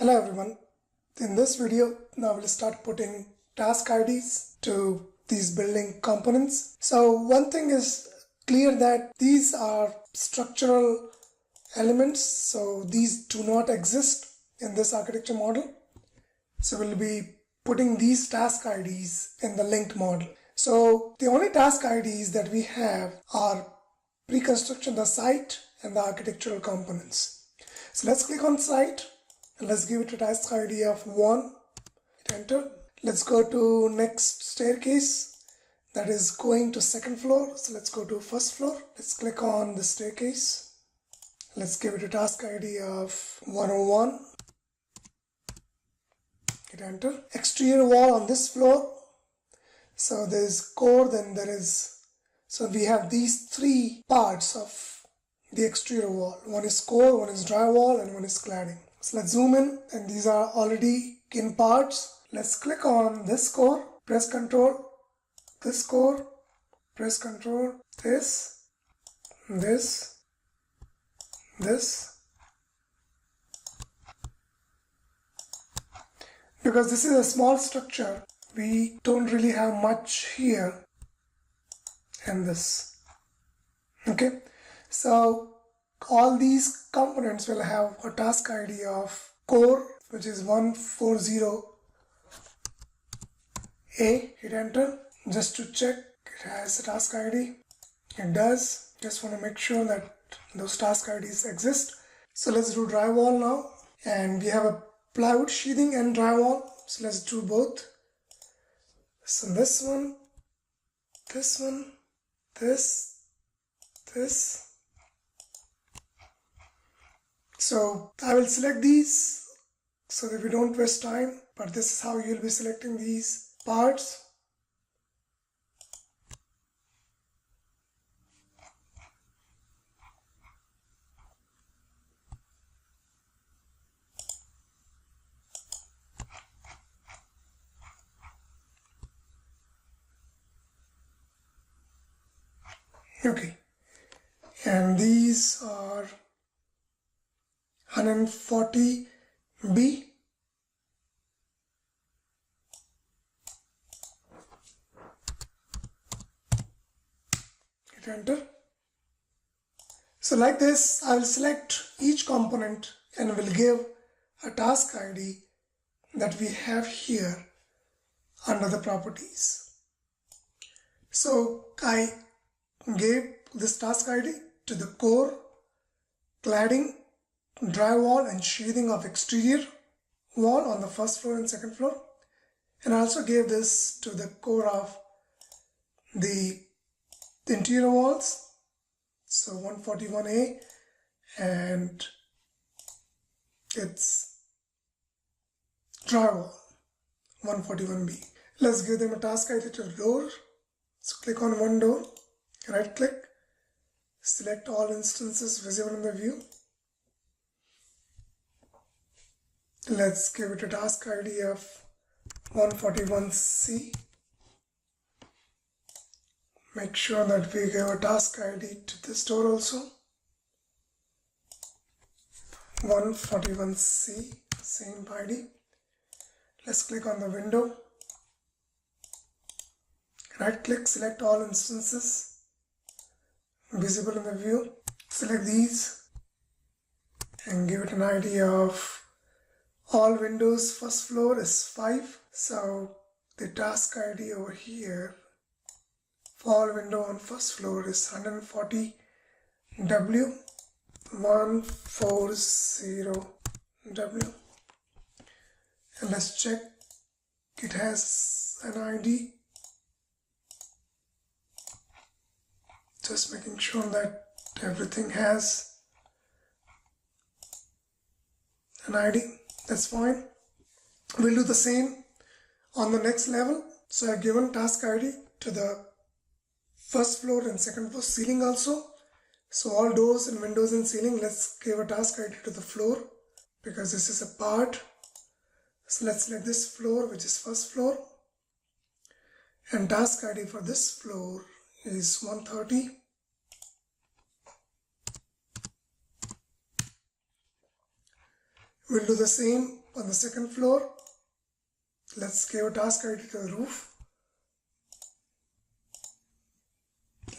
Hello everyone. In this video, now we'll start putting task IDs to these building components. So one thing is clear that these are structural elements, so these do not exist in this architecture model. So we'll be putting these task IDs in the linked model. So the only task IDs that we have are pre-construction, the site, and the architectural components. So let's click on site and let's give it a task ID of 1. Hit enter. Let's go to next staircase, that is going to second floor. So let's go to first floor. Let's click on the staircase. Let's give it a task ID of 101. Hit enter. Exterior wall on this floor. So there's core, then there is, so we have these three parts of the exterior wall. One is core, one is drywall, and one is cladding. So let's zoom in, and these are already in parts. Let's click on this core, press Ctrl, this core, press Ctrl, this, because this is a small structure, we don't really have much here and this. Okay, so all these components will have a task ID of core, which is 140A. Hit enter just to check it has a task ID. It does. Just want to make sure that those task IDs exist. So let's do drywall now, and we have a plywood sheathing and drywall, so let's do both. So this one, this, so I will select these so that we don't waste time, but this is how you'll be selecting these parts. Okay, and these are 140B. Hit enter. So like this, I will select each component and will give a task ID that we have here under the properties. So I gave this task ID to the core, cladding, drywall, and sheathing of exterior wall on the first floor and second floor, and I also gave this to the core of the interior walls, so 141A, and it's drywall 141B. Let's give them a task ID to the door. So click on one door, right click, select all instances visible in the view. Let's give it a task ID of 141C. Make sure that we give a task ID to this door also. 141C, same ID. Let's click on the window. Right click, select all instances visible in the view. Select these and give it an ID of all windows first floor is 5. So the task ID over here for all window on first floor is 140W, 140W. And let's check it has an ID. Just making sure that everything has an ID. That's fine. We'll do the same on the next level. So I've given task ID to the first floor and second floor ceiling also. So all doors and windows and ceiling, let's give a task ID to the floor because this is a part. So let's select this floor, which is first floor, and task ID for this floor is 130. We'll do the same on the second floor. Let's give a task ID to the roof.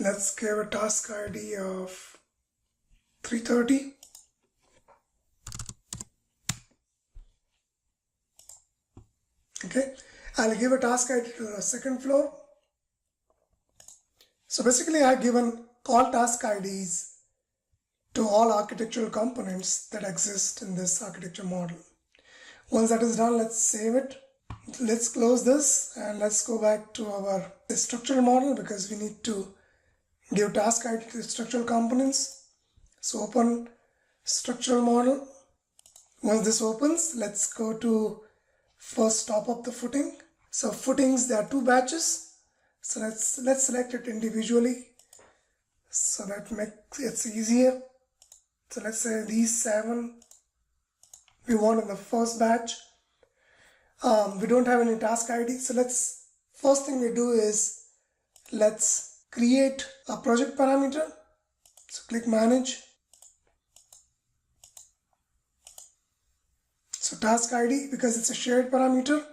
Let's give a task ID of 330. Okay, I'll give a task ID to the second floor. So basically I've given all task IDs to all architectural components that exist in this architecture model. Once that is done, let's save it. Let's close this and let's go back to our structural model because we need to give task ID to structural components. So open structural model. Once this opens, let's go to first top up the footing. So footings, there are 2 batches. So let's select it individually so that makes it easier. So let's say these 7 we want in the first batch. We don't have any task ID. So first thing we do is let's create a project parameter. So click manage. So task ID, because it's a shared parameter,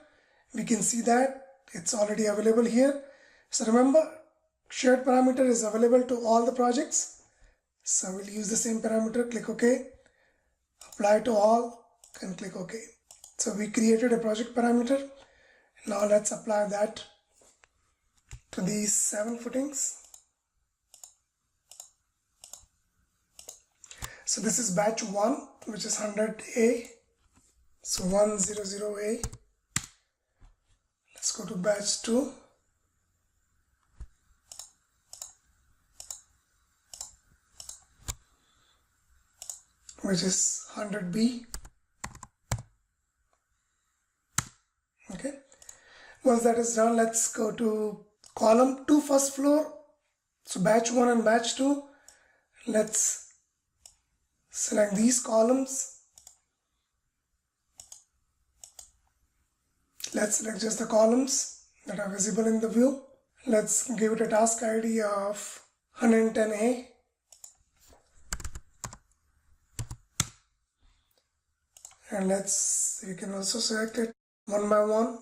we can see that it's already available here. So remember, shared parameter is available to all the projects. So we'll use the same parameter, click OK, apply to all and click OK. So we created a project parameter. Now let's apply that to these 7 footings. So this is batch 1, which is 100A. So 100A. Let's go to batch 2. Which is 100B. Okay. Once that is done, let's go to column 2 first floor. So batch 1 and batch 2. Let's select these columns. Let's select just the columns that are visible in the view. Let's give it a task ID of 110A. And you can also select it one by one.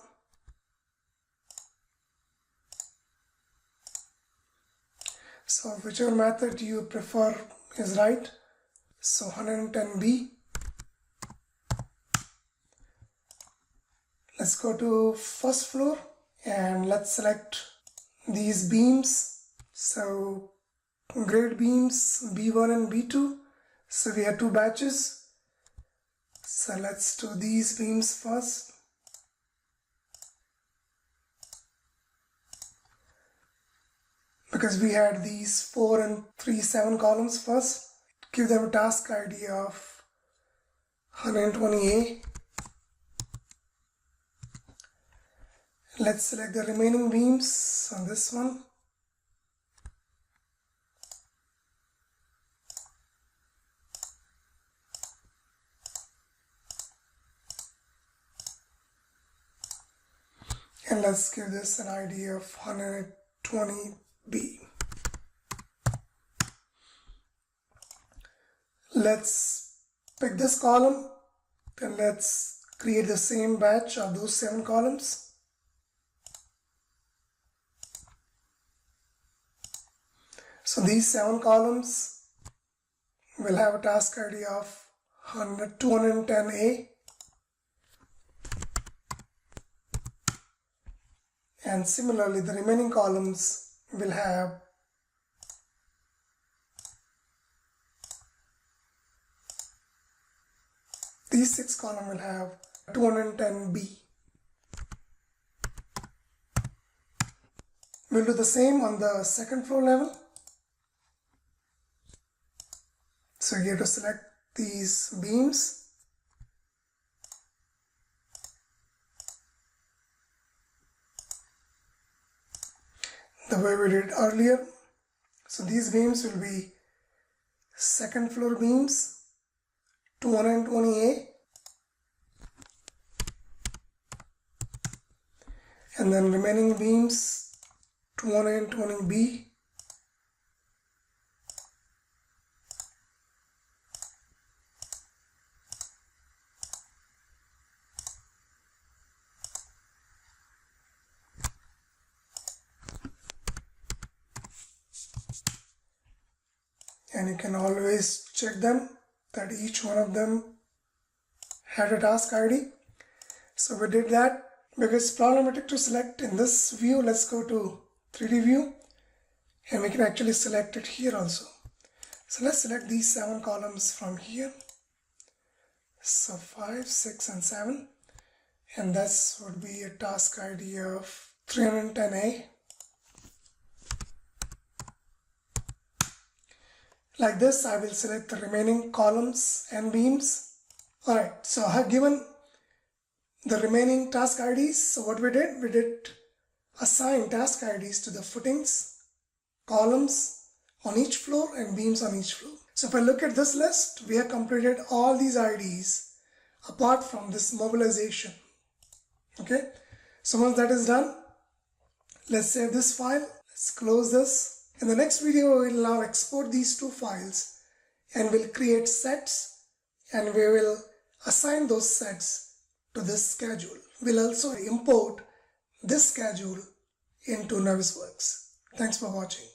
So whichever method you prefer is right. So 110B. Let's go to first floor and let's select these beams. So grade beams B1 and B2. So we have 2 batches. So let's do these beams first. Because we had these 4 and 3 7 columns first. Give them a task ID of 120A. Let's select the remaining beams on this one. And let's give this an ID of 120B. Let's pick this column and let's create the same batch of those 7 columns. So these 7 columns will have a task ID of 210A. And similarly, the remaining columns will have these 6 columns will have 210B. We'll do the same on the second floor level. So you have to select these beams. The way we did earlier. So these beams will be second floor beams, 220A, and then remaining beams 220B, and you can always check them that each one of them had a task ID. So we did that. Because it's problematic to select in this view, let's go to 3D view and we can actually select it here also. So let's select these 7 columns from here. So 5, 6 and 7, and this would be a task ID of 310A. Like this, I will select the remaining columns and beams. Alright, so I have given the remaining task IDs. So what we did assign task IDs to the footings, columns on each floor and beams on each floor. So if I look at this list, we have completed all these IDs apart from this mobilization. Okay, so once that is done, let's save this file. Let's close this. In the next video, we will now export these 2 files and we'll create sets and we will assign those sets to this schedule. We'll also import this schedule into Navisworks. Thanks for watching.